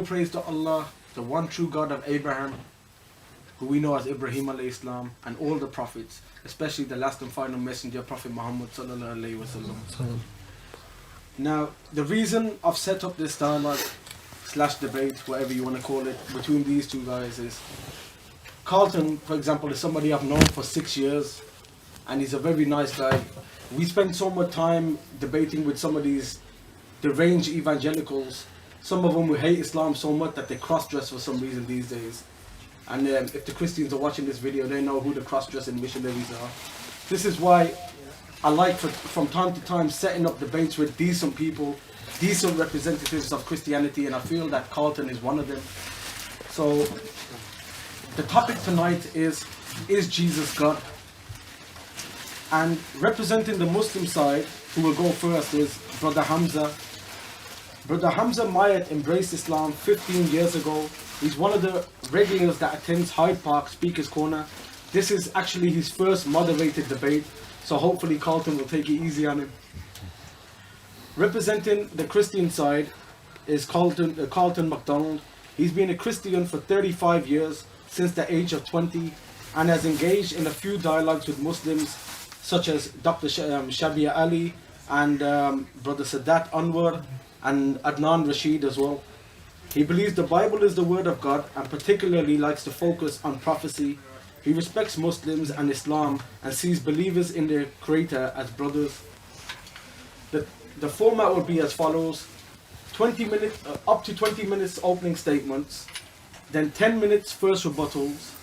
All praise to Allah, the one true God of Abraham, who we know as Ibrahim alayhi salam, and all the prophets, especially the last and final messenger, Prophet Muhammad sallallahu alayhi wasallam. Now, the reason I've set up this dialogue / debate, whatever you want to call it, between these two guys is Carlton, for example, is somebody I've known for 6 years, and he's a very nice guy. We spend so much time debating with some of these deranged evangelicals, some of them who hate Islam so much that they cross-dress for some reason these days. And if the Christians are watching this video, they know who the cross-dressing missionaries are. This is why I like, from time to time, setting up debates with decent people, decent representatives of Christianity, and I feel that Carlton is one of them. So the topic tonight is Jesus God? And representing the Muslim side, who will go first, is Brother Hamza. Brother Hamza Myatt embraced Islam 15 years ago. He's one of the regulars that attends Hyde Park Speaker's Corner. This is actually his first moderated debate, so hopefully Carlton will take it easy on him. Representing the Christian side is Carlton McDonald. He's been a Christian for 35 years, since the age of 20, and has engaged in a few dialogues with Muslims, such as Dr. Shabia Ali and Brother Sadat Anwar and Adnan Rashid as well. He believes the Bible is the word of God and particularly likes to focus on prophecy. He respects Muslims and Islam and sees believers in their Creator as brothers. The format will be as follows: 20 minutes, up to 20 minutes opening statements, then 10 minutes first rebuttals,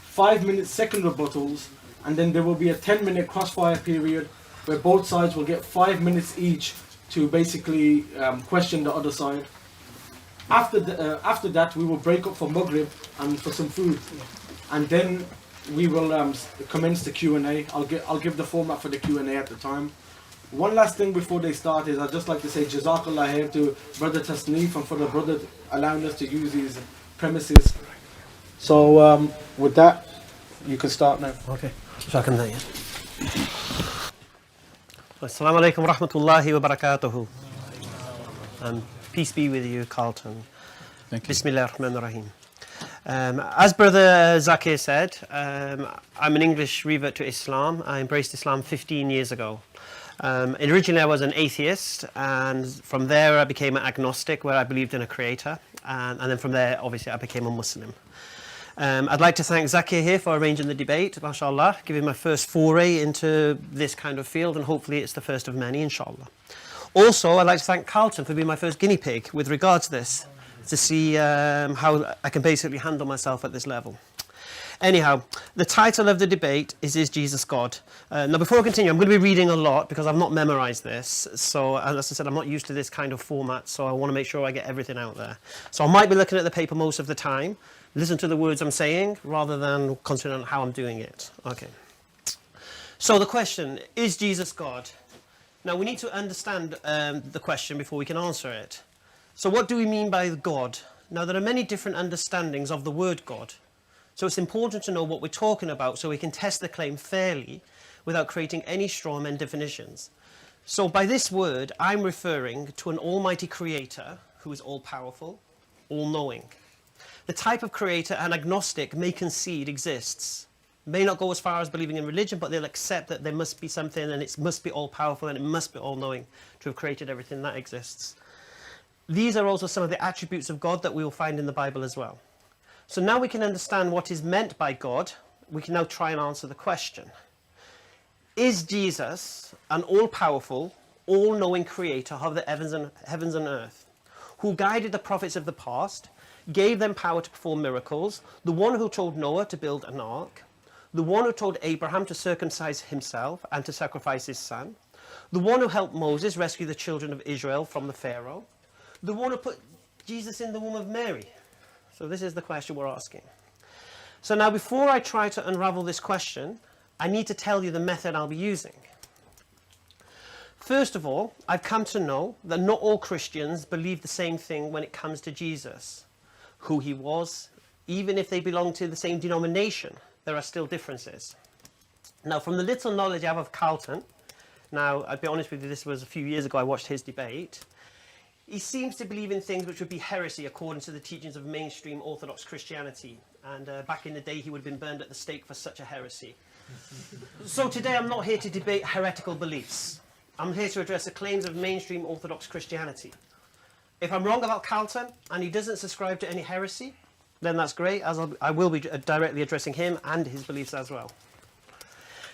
5 minutes second rebuttals, and then there will be a 10-minute crossfire period where both sides will get 5 minutes each to basically question the other side. After that, we will break up for Maghrib and for some food, and then we will commence the Q&A. I'll give the format for the Q&A at the time. One last thing before they start is I'd just like to say Jazakallah here to Brother Tasneef and for the brother allowing us to use these premises. So with that, you can start now. Okay. Assalamu alaikum wa rahmatullahi wa barakatuhu. And peace be with you, Carlton. Thank you. Bismillah ar-Rahman ar-Rahim. As Brother Zakir said, I'm an English revert to Islam. I embraced Islam 15 years ago. Originally I was an atheist, and from there I became an agnostic, where I believed in a creator, and then from there obviously I became a Muslim. I'd like to thank Zakir here for arranging the debate, mashallah, giving my first foray into this kind of field, and hopefully it's the first of many, inshallah. Also, I'd like to thank Carlton for being my first guinea pig with regard to this, to see how I can basically handle myself at this level. Anyhow, the title of the debate is Jesus God? Now, before I continue, I'm going to be reading a lot because I've not memorized this. So, as I said, I'm not used to this kind of format, so I want to make sure I get everything out there. So I might be looking at the paper most of the time, listen to the words I'm saying, rather than concentrate on how I'm doing it. Okay. So the question, is Jesus God? Now, we need to understand the question before we can answer it. So what do we mean by God? Now, there are many different understandings of the word God. So it's important to know what we're talking about so we can test the claim fairly without creating any straw man definitions. So by this word, I'm referring to an almighty creator who is all-powerful, all-knowing. The type of creator an agnostic may concede exists. May not go as far as believing in religion, but they'll accept that there must be something and it must be all-powerful and it must be all-knowing to have created everything that exists. These are also some of the attributes of God that we will find in the Bible as well. So now we can understand what is meant by God. We can now try and answer the question. Is Jesus an all-powerful, all-knowing creator of the heavens and earth, who guided the prophets of the past, gave them power to perform miracles, the one who told Noah to build an ark, the one who told Abraham to circumcise himself and to sacrifice his son, the one who helped Moses rescue the children of Israel from the Pharaoh, the one who put Jesus in the womb of Mary? So this is the question we're asking. So now before I try to unravel this question, I need to tell you the method I'll be using. First of all, I've come to know that not all Christians believe the same thing when it comes to Jesus. Who he was, even if they belong to the same denomination, there are still differences. Now, from the little knowledge I have of Carlton, now, I'll be honest with you, this was a few years ago I watched his debate. he seems to believe in things which would be heresy according to the teachings of mainstream Orthodox Christianity. And back in the day, he would have been burned at the stake for such a heresy. So today, I'm not here to debate heretical beliefs. I'm here to address the claims of mainstream Orthodox Christianity. If I'm wrong about Carlton and he doesn't subscribe to any heresy, then that's great, as I will be directly addressing him and his beliefs as well.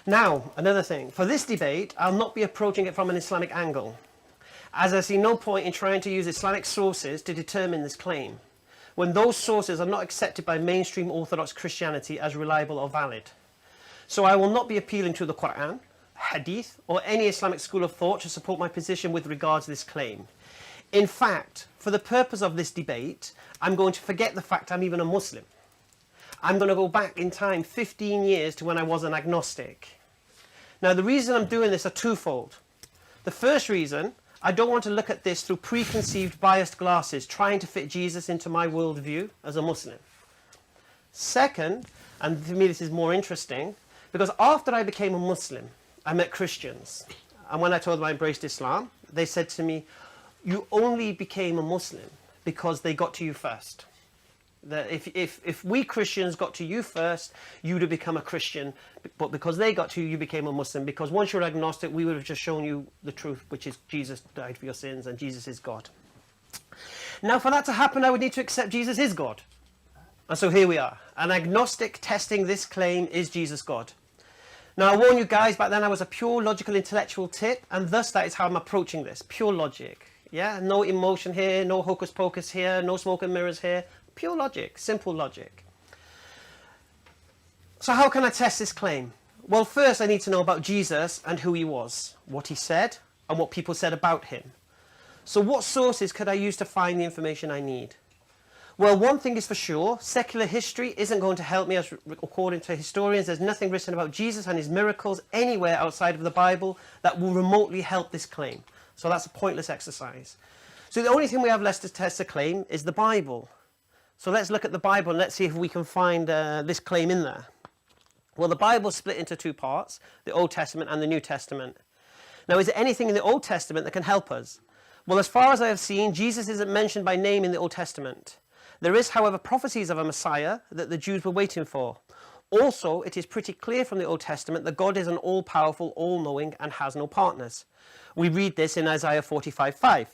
Now, another thing. For this debate, I'll not be approaching it from an Islamic angle, as I see no point in trying to use Islamic sources to determine this claim, when those sources are not accepted by mainstream Orthodox Christianity as reliable or valid. So I will not be appealing to the Quran, Hadith, or any Islamic school of thought to support my position with regards to this claim. In fact, for the purpose of this debate, I'm going to forget the fact I'm even a Muslim. I'm going to go back in time 15 years to when I was an agnostic. Now, the reason I'm doing this are twofold. The first reason, I don't want to look at this through preconceived biased glasses, trying to fit Jesus into my worldview as a Muslim. Second, and for me this is more interesting, because after I became a Muslim, I met Christians. And when I told them I embraced Islam, they said to me, you only became a Muslim because they got to you first. That if we Christians got to you first, you'd have become a Christian, but because they got to you, you became a Muslim. Because once you're agnostic, we would have just shown you the truth, which is Jesus died for your sins and Jesus is God. Now, for that to happen, I would need to accept Jesus is God. And so here we are. An agnostic testing this claim, is Jesus God? Now, I warn you guys, back then I was a pure logical intellectual tip, and thus that is how I'm approaching this, pure logic. Yeah, no emotion here, no hocus pocus here, no smoke and mirrors here. Pure logic, simple logic. So how can I test this claim? Well, first I need to know about Jesus and who he was, what he said, and what people said about him. So what sources could I use to find the information I need? Well, one thing is for sure, secular history isn't going to help me, as according to historians, there's nothing written about Jesus and his miracles anywhere outside of the Bible that will remotely help this claim. So that's a pointless exercise. So the only thing we have left to test the claim is the Bible. So let's look at the Bible and let's see if we can find this claim in there. Well, the Bible is split into two parts, the Old Testament and the New Testament. Now, is there anything in the Old Testament that can help us? Well, as far as I have seen, Jesus isn't mentioned by name in the Old Testament. There is, however, prophecies of a Messiah that the Jews were waiting for. Also, it is pretty clear from the Old Testament that God is an all-powerful, all-knowing, and has no partners. We read this in Isaiah 45:5.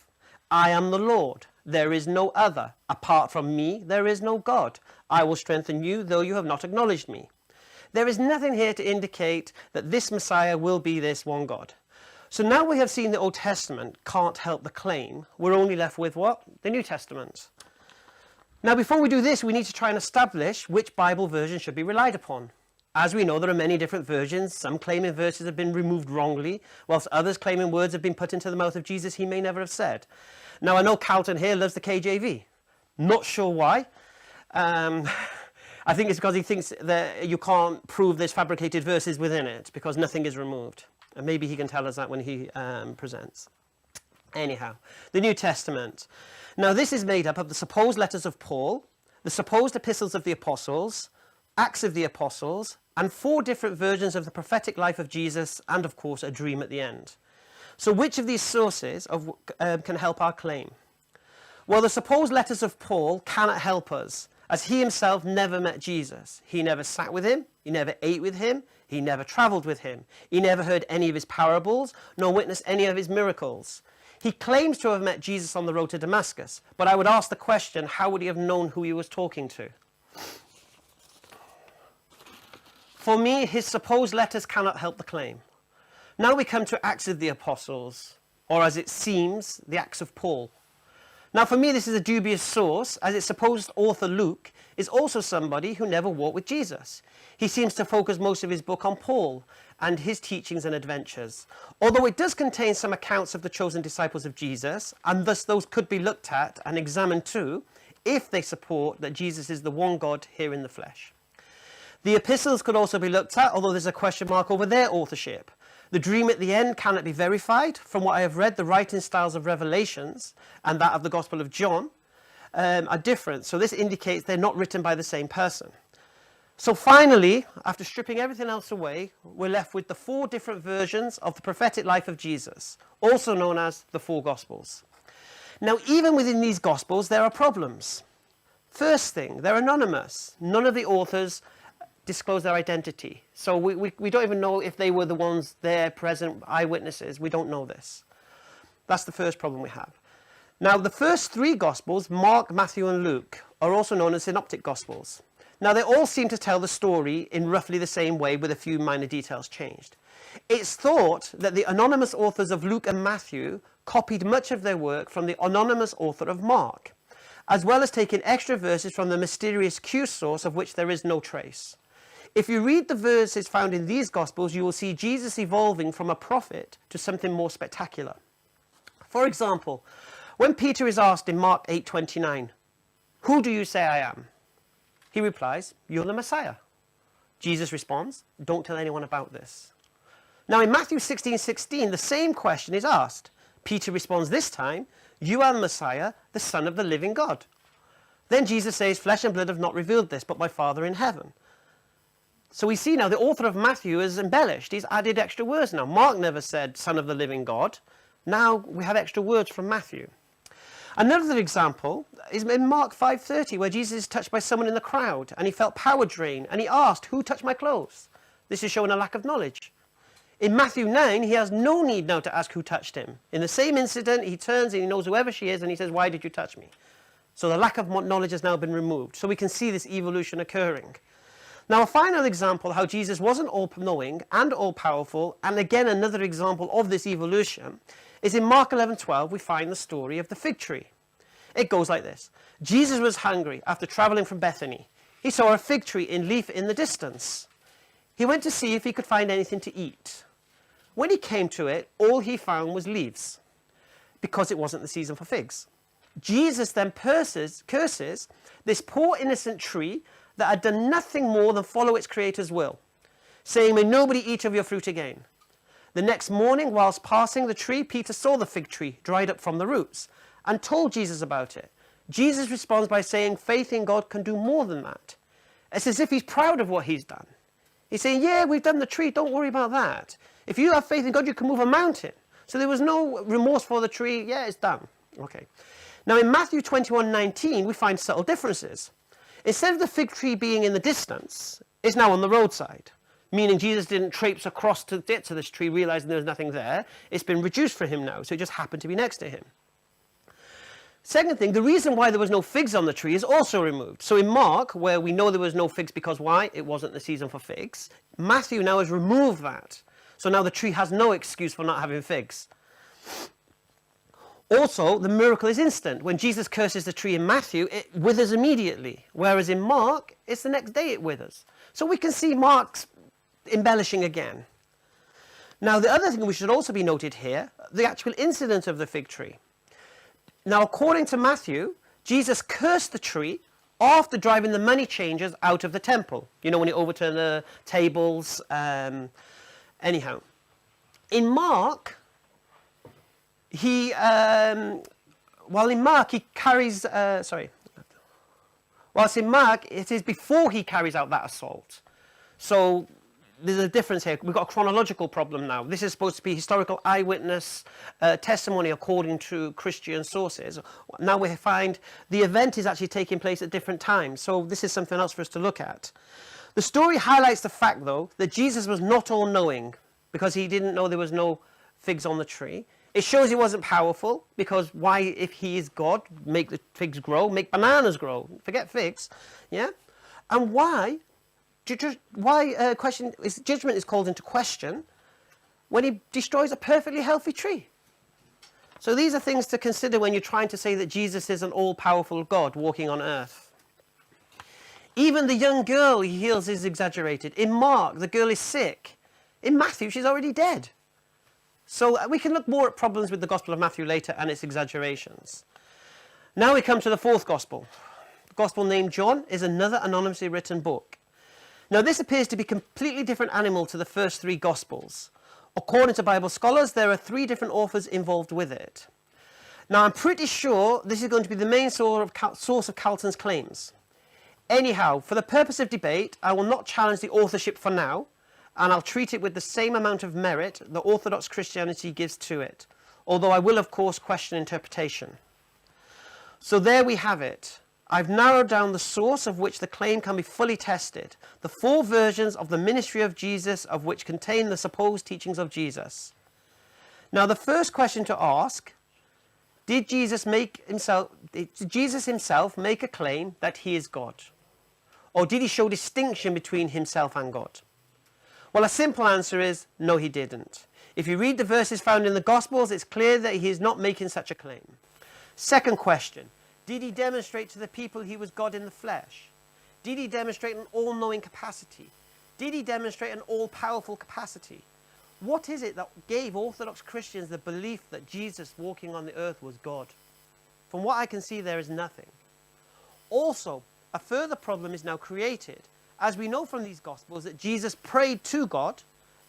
I am the Lord, there is no other. Apart from me, there is no God. I will strengthen you, though you have not acknowledged me. There is nothing here to indicate that this Messiah will be this one God. So now we have seen the Old Testament can't help the claim. We're only left with what? The New Testament. Now, before we do this, we need to try and establish which Bible version should be relied upon. As we know, there are many different versions. Some claiming verses have been removed wrongly, whilst others claiming words have been put into the mouth of Jesus he may never have said. Now, I know Carlton here loves the KJV. Not sure why. I think it's because he thinks that you can't prove there's fabricated verses within it, because nothing is removed. And maybe he can tell us that when he presents. Anyhow, the New Testament. Now, this is made up of the supposed letters of Paul, the supposed epistles of the apostles, Acts of the Apostles, and 4 different versions of the prophetic life of Jesus, and of course a dream at the end. So which of these sources can help our claim? Well, the supposed letters of Paul cannot help us, as he himself never met Jesus. He never sat with him, he never ate with him, he never travelled with him, he never heard any of his parables, nor witnessed any of his miracles. He claims to have met Jesus on the road to Damascus, but I would ask the question, how would he have known who he was talking to? For me, his supposed letters cannot help the claim. Now we come to Acts of the Apostles, or as it seems, the Acts of Paul. Now for me, this is a dubious source, as its supposed author, Luke, is also somebody who never walked with Jesus. He seems to focus most of his book on Paul and his teachings and adventures. Although it does contain some accounts of the chosen disciples of Jesus, and thus those could be looked at and examined too, if they support that Jesus is the one God here in the flesh. The epistles could also be looked at, although there's a question mark over their authorship. The dream at the end cannot be verified. From what I have read, the writing styles of Revelations and that of the Gospel of John are different. So this indicates they're not written by the same person. So finally, after stripping everything else away, we're left with the 4 different versions of the prophetic life of Jesus, also known as the 4 Gospels. Now, even within these Gospels, there are problems. First thing, they're anonymous. None of the authors disclose their identity. So we don't even know if they were the ones there present, eyewitnesses. We don't know this. That's the first problem we have. Now, the first three Gospels, Mark, Matthew, and Luke, are also known as synoptic Gospels. Now, they all seem to tell the story in roughly the same way with a few minor details changed. It's thought that the anonymous authors of Luke and Matthew copied much of their work from the anonymous author of Mark, as well as taking extra verses from the mysterious Q source of which there is no trace. If you read the verses found in these Gospels, you will see Jesus evolving from a prophet to something more spectacular. For example, when Peter is asked in Mark 8:29, "Who do you say I am?" he replies, "You're the Messiah." Jesus responds, "Don't tell anyone about this." Now in Matthew 16:16, the same question is asked. Peter responds this time, "You are the Messiah, the Son of the living God." Then Jesus says, "Flesh and blood have not revealed this, but my Father in heaven." So we see now the author of Matthew has embellished. He's added extra words now. Mark never said "Son of the living God." Now we have extra words from Matthew. Another example is in Mark 5:30, where Jesus is touched by someone in the crowd and he felt power drain and he asked, "Who touched my clothes?" This is showing a lack of knowledge. In Matthew 9, he has no need now to ask who touched him. In the same incident, he turns and he knows whoever she is and he says, "Why did you touch me?" So the lack of knowledge has now been removed. So we can see this evolution occurring. Now, a final example how Jesus wasn't all-knowing and all-powerful, and again another example of this evolution, is in Mark 11:12, we find the story of the fig tree. It goes like this. Jesus was hungry after traveling from Bethany. He saw a fig tree in leaf in the distance. He went to see if he could find anything to eat. When he came to it, all he found was leaves, because it wasn't the season for figs. Jesus then curses this poor innocent tree that had done nothing more than follow its creator's will, saying, "May nobody eat of your fruit again." The next morning, whilst passing the tree, Peter saw the fig tree dried up from the roots and told Jesus about it. Jesus responds by saying, "Faith in God can do more than that." It's as if he's proud of what he's done. He's saying, "Yeah, we've done the tree, don't worry about that. If you have faith in God, you can move a mountain." So there was no remorse for the tree. Yeah, it's done. Okay. Now in Matthew 21:19, we find subtle differences. Instead of the fig tree being in the distance, it's now on the roadside, meaning Jesus didn't traipse across to get to this tree realizing there was nothing there. It's been reduced for him now, so it just happened to be next to him. Second thing, the reason why there was no figs on the tree is also removed. So in Mark, where we know there was no figs because why? It wasn't the season for figs. Matthew now has removed that. So now the tree has no excuse for not having figs. Also, the miracle is instant. When Jesus curses the tree in Matthew, it withers immediately. Whereas in Mark, it's the next day it withers. So we can see Mark's embellishing again. Now, the other thing we should also be noted here, the actual incident of the fig tree. Now, according to Matthew, Jesus cursed the tree after driving the money changers out of the temple. You know, when he overturned the tables. Anyhow, in Mark, whilst in Mark, it is before he carries out that assault. So there's a difference here. We've got a chronological problem now. This is supposed to be historical eyewitness testimony according to Christian sources. Now we find the event is actually taking place at different times. So this is something else for us to look at. The story highlights the fact, though, that Jesus was not all-knowing because he didn't know there was no figs on the tree. It shows he wasn't powerful because why, if he is God, make the figs grow, make bananas grow, forget figs, yeah? And why judgment is called into question when he destroys a perfectly healthy tree? So these are things to consider when you're trying to say that Jesus is an all-powerful God walking on earth. Even the young girl he heals is exaggerated. In Mark, the girl is sick. In Matthew, she's already dead. So we can look more at problems with the Gospel of Matthew later and its exaggerations. Now we come to the fourth Gospel. The Gospel named John is another anonymously written book. Now this appears to be a completely different animal to the first three Gospels. According to Bible scholars, there are 3 different authors involved with it. Now I'm pretty sure this is going to be the main source of Carlton's claims. Anyhow, for the purpose of debate, I will not challenge the authorship for now, and I'll treat it with the same amount of merit that Orthodox Christianity gives to it, although I will of course question interpretation. So there we have it. I've narrowed down the source of which the claim can be fully tested. The 4 versions of the ministry of Jesus, of which contain the supposed teachings of Jesus. Now the first question to ask, did Jesus himself make a claim that he is God? Or did he show distinction between himself and God? Well, a simple answer is no, he didn't. If you read the verses found in the Gospels, it's clear that he is not making such a claim. Second question, did he demonstrate to the people he was God in the flesh? Did he demonstrate an all-knowing capacity? Did he demonstrate an all-powerful capacity? What is it that gave Orthodox Christians the belief that Jesus walking on the earth was God? From what I can see, there is nothing. Also, a further problem is now created. As we know from these Gospels that Jesus prayed to God,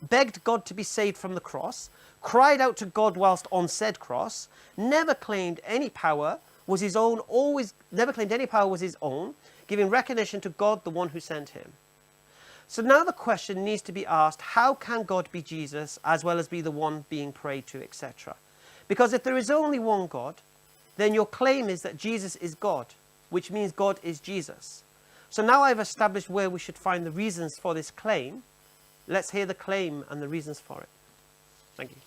begged God to be saved from the cross, cried out to God whilst on said cross, never claimed any power was his own, giving recognition to God, the one who sent him. So now the question needs to be asked, how can God be Jesus as well as be the one being prayed to, etc.? Because if there is only one God, then your claim is that Jesus is God, which means God is Jesus. So now I've established where we should find the reasons for this claim. Let's hear the claim and the reasons for it. Thank you.